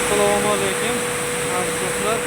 Assalomu alaykum aziz do'stlar.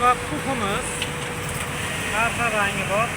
Va pufimiz har xil rangi bor.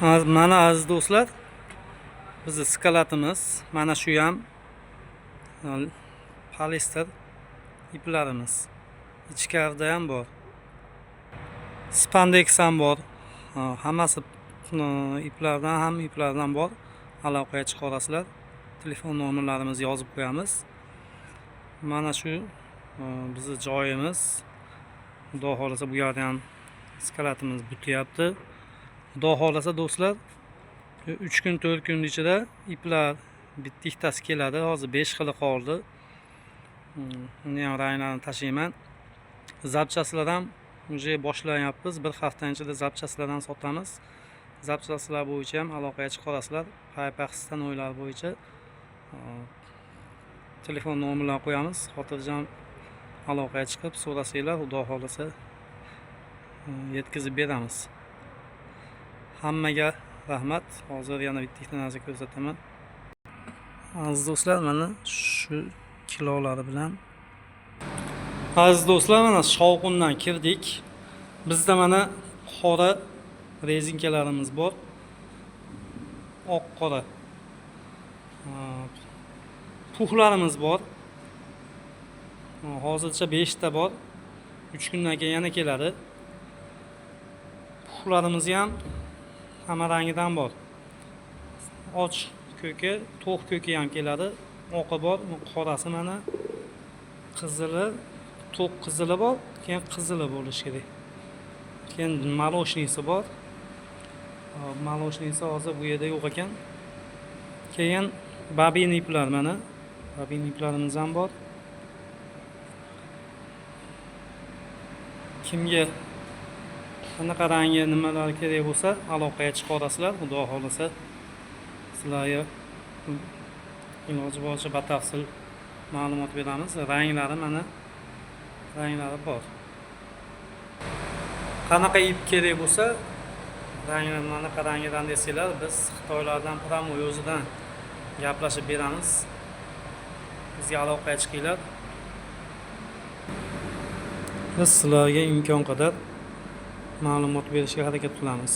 Mana aziz do'stlar, bizning skalatimiz mana shu ham polister iplarimiz. Ichkarida ham bor. Spandex ham bor. Hammasi iplardan bor. Aloqaga chiqa olasizlar. Telefon nomerlarimizni yozib qo'yamiz. Mana shu bizning joyimiz. Xudo xolasa bu yerda ham skalatimiz bityapti. Xudo xolasa do'stlar, 3 kun 4 kun ichida iplar bittasi keladi. Hozir 5 xili qoldi. Uni ham ranglarini tashlayman. Zapchasilar ham уже boshlayapmiz. Bir haftaning ichida zapchasilardan sotamiz. Zapchasilar bo'yicha ham aloqaga chiqa olasizlar. Paypaxsdan o'ylar bo'yicha telefon nomerlarini qo'yamiz. Xotirjam aloqaga chiqib so'rasanglar, xudo xolasa yetkazib beramiz. Hammaga rahmat. Hozir yana bitta narsa ko'rsataman. Aziz do'stlar, mana shu kilolari bilan. Aziz do'stlar, mana shovqindan kirdik. Bizda mana qora rezinkalarimiz bor. Oq qora. Puhlarimiz bor. Hozircha 5 ta bor. 3 kundan keyin yana keladi. Puhlarimiz ham hamma rangidan bor. Och ko'ki, to'q ko'ki ham keladi. Oqi bor, qorasi mana qizili, to'q qizili bor, keyin qizili bo'lishi kerak. Keyin maloshnisi bor. Maloshnisi hozir bu yerda yo'q ekan. Keyin babin iplar mana. Babin iplarimiz ham bor. Kimga qanaqa rangi nimalar kerak bo'lsa, aloqaga chiqa olasizlar. Xudo xolasa sizlarga iloji boricha batafsil ma'lumot beramiz. Ranglari mana ranglari bor. Qanaqa ip kerak bo'lsa, ranglarni qanaqa rangidan desanglar, biz Xitoylardan promoy o'zidan gaplashib beramiz. Bizga aloqaga chiqinglar. Biz sizlarga imkon qadar ma'lumot berishga harakat qilamiz.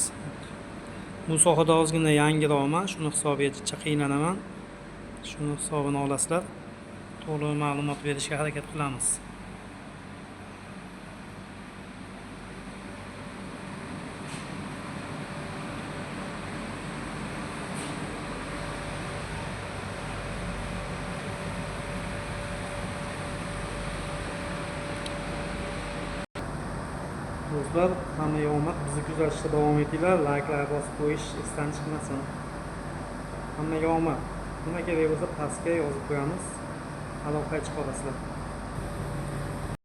Bu sohada ozgina yangiroqman, shuni hisobiga qiynalaman. Shuni hisobini olasizlar. To'liq ma'lumot berishga harakat qilamiz. Do'stlar, hammaga omad. Bizni kuzatishda davom etinglar. Layklar bosib qo'yish esdan chiqmasin. Hammaga omad. Nima kerak bo'lsa pastga yozib qo'yamiz. Aloqaga chiqa olasizlar.